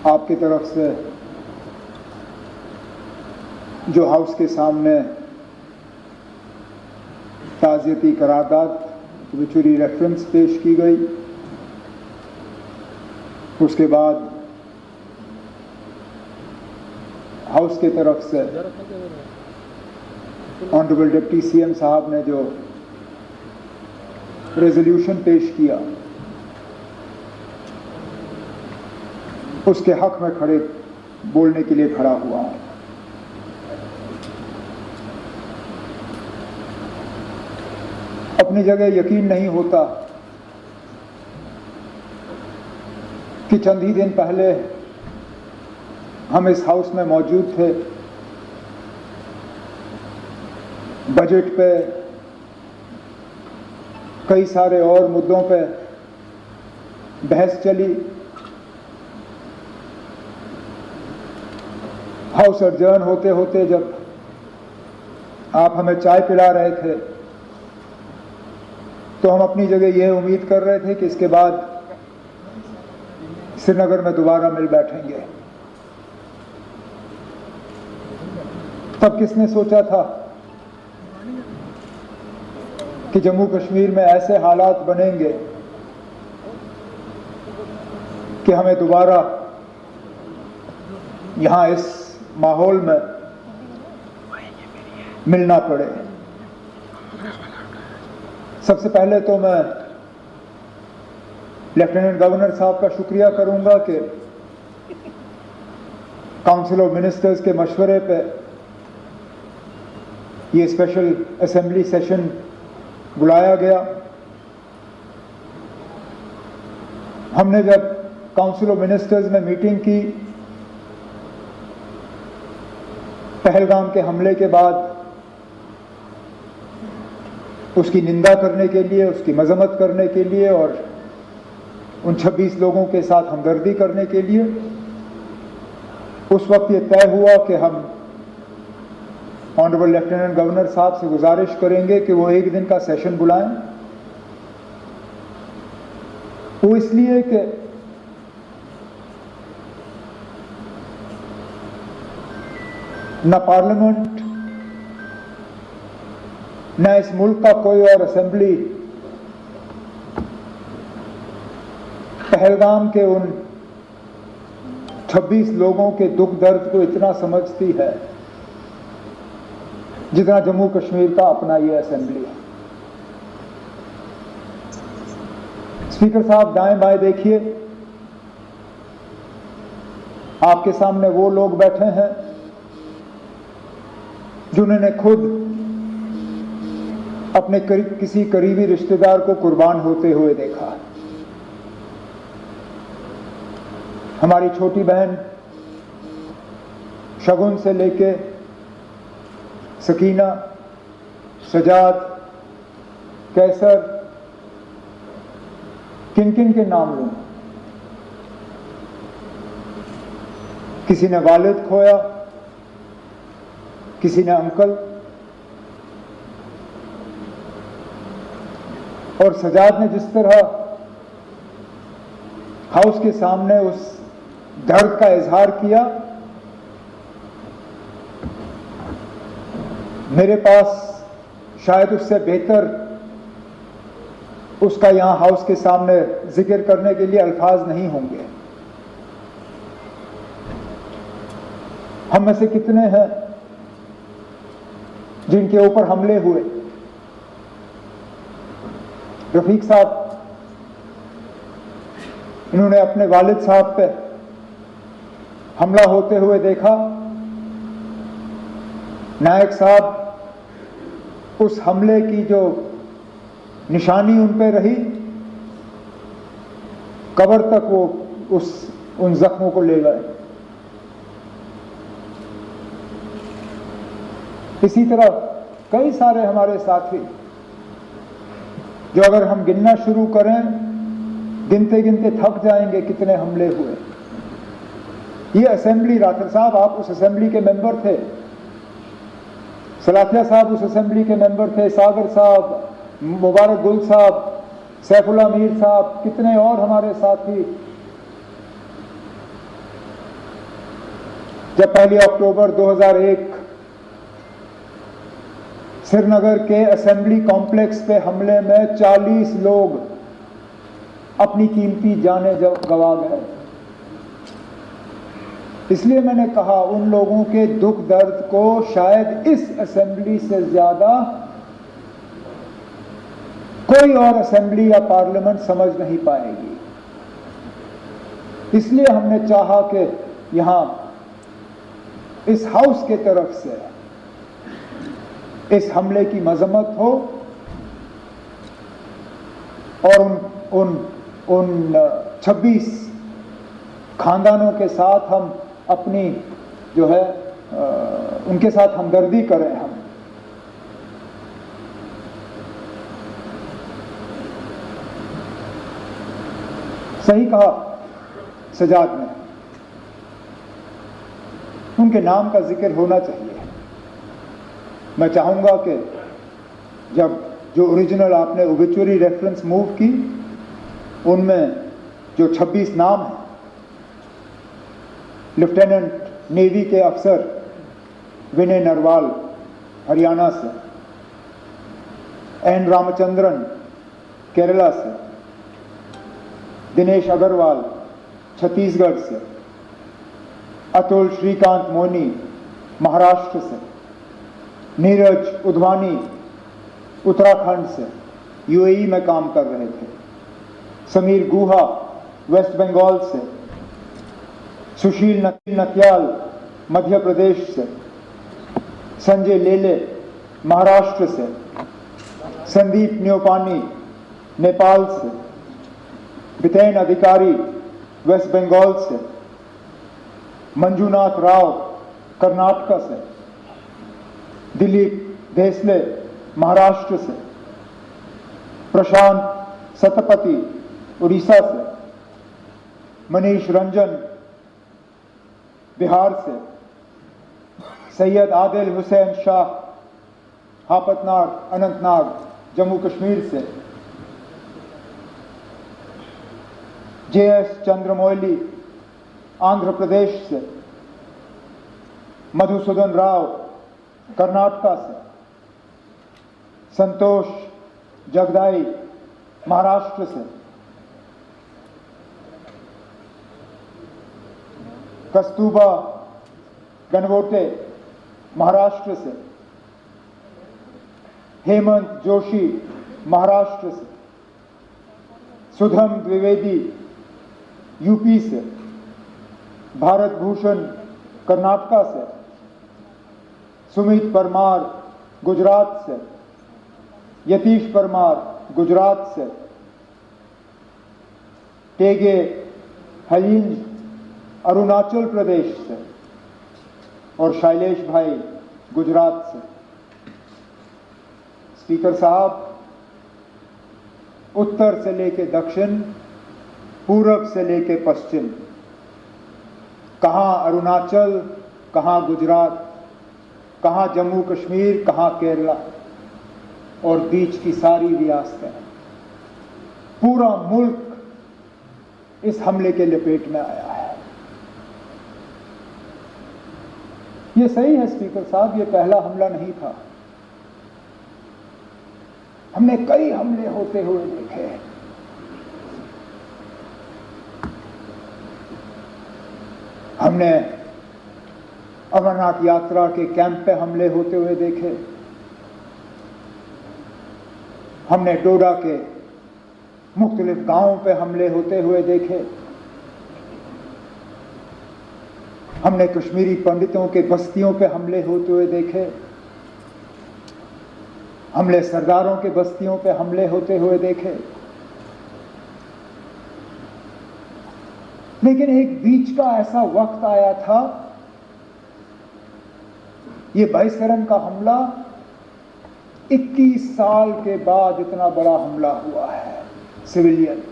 आपकी तरफ से जो हाउस के सामने ताज़ियती करारदाद विचुरी रेफरेंस पेश की गई, उसके बाद हाउस की तरफ से ऑनरेबल डिप्टी सीएम साहब ने जो रेजोल्यूशन पेश किया, उसके हक में खड़े बोलने के लिए खड़ा हुआ हूं। अपनी जगह यकीन नहीं होता कि चंद ही दिन पहले हम इस हाउस में मौजूद थे, बजट पे, कई सारे और मुद्दों पे बहस चली। हाउस अडजर्न होते होते जब आप हमें चाय पिला रहे थे, तो हम अपनी जगह यह उम्मीद कर रहे थे कि इसके बाद श्रीनगर में दोबारा मिल बैठेंगे। तब किसने सोचा था कि जम्मू कश्मीर में ऐसे हालात बनेंगे कि हमें दोबारा यहां इस माहौल में मिलना पड़े। सबसे पहले तो मैं लेफ्टिनेंट गवर्नर साहब का शुक्रिया करूंगा कि काउंसिल ऑफ मिनिस्टर्स के मशवरे पे ये स्पेशल असेंबली सेशन बुलाया गया। हमने जब काउंसिल ऑफ मिनिस्टर्स में मीटिंग की, पहलगाम के हमले के बाद उसकी निंदा करने के लिए, उसकी मजम्मत करने के लिए और उन 26 लोगों के साथ हमदर्दी करने के लिए, उस वक्त ये तय हुआ कि हम ऑनरेबल लेफ्टिनेंट गवर्नर साहब से गुजारिश करेंगे कि वो एक दिन का सेशन बुलाएं। वो इसलिए कि न पार्लियामेंट न इस मुल्क का कोई और असेंबली पहलगाम के उन 26 लोगों के दुख दर्द को इतना समझती है जितना जम्मू कश्मीर का अपना ये असेंबली है। स्पीकर साहब, दाएं बाएं देखिए, आपके सामने वो लोग बैठे हैं जिन्होंने खुद अपने किसी करीबी रिश्तेदार को कुर्बान होते हुए देखा। हमारी छोटी बहन शगुन से लेके सकीना, सजाद, कैसर, किन किन के नाम लूं? किसी ने वालिद खोया, किसी ने अंकल, और सजाद ने जिस तरह हाउस के सामने उस दर्द का इजहार किया, मेरे पास शायद उससे बेहतर उसका यहां हाउस के सामने जिक्र करने के लिए अल्फाज नहीं होंगे। हम में से कितने हैं जिनके ऊपर हमले हुए? रफीक साहब, इन्होंने अपने वालिद साहब पे हमला होते हुए देखा। नायक साहब, उस हमले की जो निशानी उन पे रही, कब्र तक वो उन जख्मों को ले गए। इसी तरह कई सारे हमारे साथी जो अगर हम गिनना शुरू करें, गिनते गिनते थक जाएंगे कितने हमले हुए। ये असेंबली, राठौर साहब आप उस असेंबली के मेंबर थे, सलाथिया साहब उस असेंबली के मेंबर थे, सागर साहब, मुबारक गुल साहब, सैफुल्ला मीर साहब, कितने और हमारे साथी जब 1 अक्टूबर 2001 श्रीनगर के असेंबली कॉम्प्लेक्स पे हमले में 40 लोग अपनी कीमती जानें गंवा गए, इसलिए मैंने कहा उन लोगों के दुख दर्द को शायद इस असेंबली से ज्यादा कोई और असेंबली या पार्लियामेंट समझ नहीं पाएगी। इसलिए हमने चाहा कि यहां इस हाउस के तरफ से इस हमले की मजम्मत हो और उन 26 खानदानों के साथ हम अपनी जो है उनके साथ हमदर्दी करें। हम सही कहा सजाद ने, उनके नाम का जिक्र होना चाहिए। मैं चाहूंगा कि जब जो ओरिजिनल आपने ओबिचुअरी रेफरेंस मूव की उनमें जो 26 नाम हैं, लेफ्टिनेंट नेवी के अफसर विनय नरवाल हरियाणा से, एन रामचंद्रन केरला से, दिनेश अग्रवाल छत्तीसगढ़ से, अतुल श्रीकांत मोनी महाराष्ट्र से, नीरज उधवानी उत्तराखंड से यूएई में काम कर रहे थे, समीर गुहा वेस्ट बंगाल से, सुशील नटियाल मध्य प्रदेश से, संजय लेले महाराष्ट्र से, संदीप न्योपानी नेपाल से, बितेन अधिकारी वेस्ट बंगाल से, मंजूनाथ राव कर्नाटक से, दिलीप देसले महाराष्ट्र से, प्रशांत सतपति उड़ीसा से, मनीष रंजन बिहार से, सैयद आदिल हुसैन शाह हापतनाग अनंतनाग जम्मू कश्मीर से, JS चंद्रमौली आंध्र प्रदेश से, मधुसूदन राव कर्नाटक से, संतोष जगदाई महाराष्ट्र से, कस्तूरबा गणगोटे महाराष्ट्र से, हेमंत जोशी महाराष्ट्र से, सुधम द्विवेदी यूपी से, भारत भूषण कर्नाटक से, सुमित परमार गुजरात से, यतीश परमार गुजरात से, टेगे हलीज अरुणाचल प्रदेश से और शैलेश भाई गुजरात से। स्पीकर साहब, उत्तर से लेके दक्षिण, पूरब से लेके पश्चिम, कहां अरुणाचल, कहां गुजरात, कहां जम्मू कश्मीर, कहां केरला और बीच की सारी रियासतें, पूरा मुल्क इस हमले के लपेट में आया है। ये सही है स्पीकर साहब, ये पहला हमला नहीं था। हमने कई हमले होते हुए देखे। हमने अमरनाथ यात्रा के कैंप पे हमले होते हुए देखे। हमने डोडा के मुख्तलिफ गांवों पे हमले होते हुए देखे। हमने कश्मीरी पंडितों के बस्तियों पे हमले होते हुए देखे। हमले सरदारों के बस्तियों पे हमले होते हुए देखे। लेकिन एक बीच का ऐसा वक्त आया था, ये बाईसरन का हमला 21 साल के बाद इतना बड़ा हमला हुआ है सिविलियन।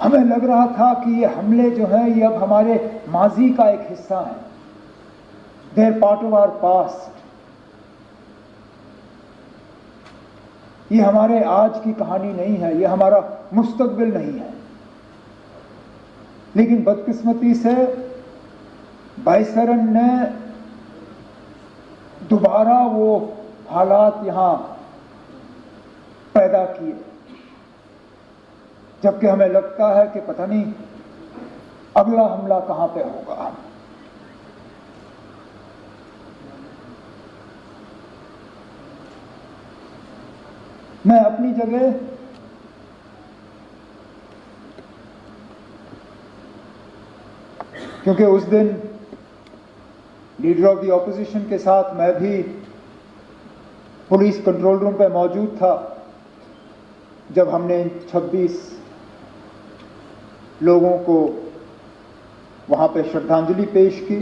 हमें लग रहा था कि ये हमले जो हैं ये अब हमारे माजी का एक हिस्सा है, they are part of our past. ये हमारे आज की कहानी नहीं है, ये हमारा मुस्तकबिल नहीं है। लेकिन बदकिस्मती से वाइसरन ने दोबारा वो हालात यहां पैदा किए, जबकि हमें लगता है कि पता नहीं अगला हमला कहां पे होगा। मैं अपनी जगह क्योंकि उस दिन लीडर ऑफ द ऑपोजिशन के साथ मैं भी पुलिस कंट्रोल रूम पे मौजूद था जब हमने 26 लोगों को वहां पे श्रद्धांजलि पेश की।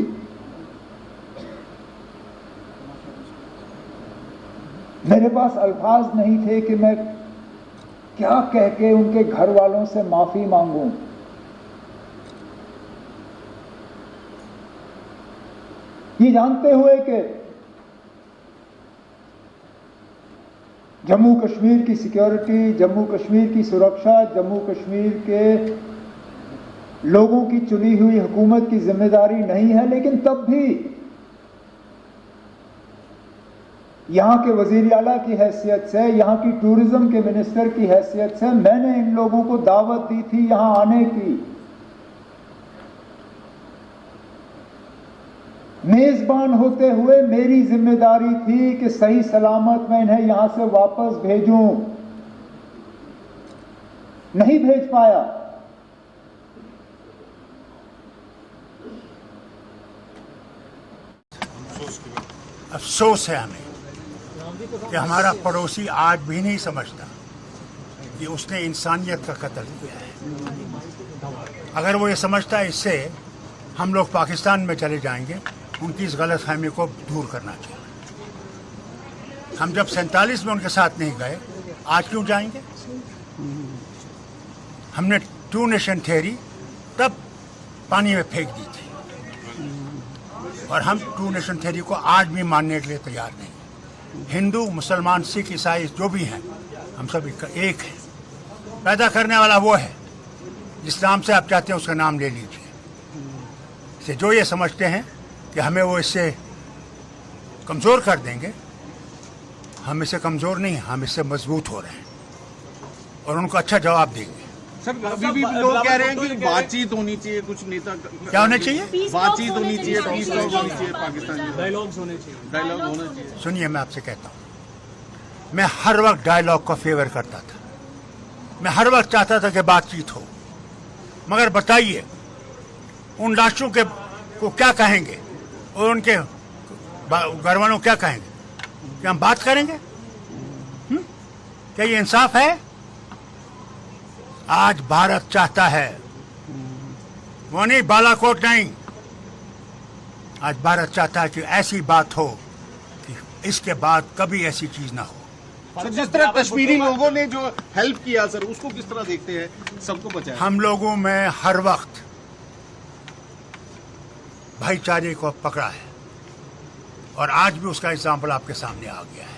मेरे पास अल्फाज नहीं थे कि मैं क्या कह के उनके घर वालों से माफी मांगूं। ये जानते हुए कि जम्मू कश्मीर की सिक्योरिटी, जम्मू कश्मीर की सुरक्षा, जम्मू कश्मीर के लोगों की चुनी हुई हुकूमत की जिम्मेदारी नहीं है, लेकिन तब भी यहां के वजीर आला की हैसियत से, यहां की टूरिज्म के मिनिस्टर की हैसियत से मैंने इन लोगों को दावत दी थी यहां आने की। मेजबान होते हुए मेरी जिम्मेदारी थी कि सही सलामत मैं इन्हें यहां से वापस भेजूं, नहीं भेज पाया। अफसोस है हमें कि हमारा पड़ोसी आज भी नहीं समझता कि उसने इंसानियत का कत्ल किया है। अगर वो ये समझता है इससे हम लोग पाकिस्तान में चले जाएंगे, उनकी इस गलतफहमी को दूर करना चाहिए। हम जब 47 में उनके साथ नहीं गए, आज क्यों जाएंगे? हमने टू नेशन थ्योरी तब पानी में फेंक दी थी और हम टू नेशन थ्योरी को आज भी मानने के लिए तैयार नहीं। हिंदू, मुसलमान, सिख, ईसाई जो भी हैं, हम सब एक हैं। पैदा करने वाला वो है, जिस नाम से आप चाहते हैं उसका नाम ले लीजिए। से जो ये समझते हैं कि हमें वो इससे कमज़ोर कर देंगे, हम इससे कमज़ोर नहीं, हम इससे मजबूत हो रहे हैं और उनको अच्छा जवाब देंगे। सर, अभी भी लोग कह रहे हैं कि बातचीत होनी चाहिए, कुछ नेता क्या होना चाहिए? बातचीत होनी चाहिए, पीस टॉक होनी चाहिए, पाकिस्तान में डायलॉग्स होने चाहिए, डायलॉग होना चाहिए। सुनिए, मैं आपसे कहता हूँ, मैं हर वक्त डायलॉग का फेवर करता था। मैं हर वक्त चाहता था कि बातचीत हो, मगर बताइए उन लाशों के को क्या कहेंगे और उनके घर वालों क्या कहेंगे? क्या हम बात करेंगे? क्या ये इंसाफ है? आज भारत चाहता है, वो नहीं, बालाकोट नहीं, आज भारत चाहता है कि ऐसी बात हो कि इसके बाद कभी ऐसी चीज ना हो। सर, जिस तरह कश्मीरी लोगों ने जो हेल्प किया सर, उसको किस तरह देखते हैं? सबको बचाया। हम लोगों में हर वक्त भाईचारे को पकड़ा है और आज भी उसका एग्जाम्पल आपके सामने आ गया है।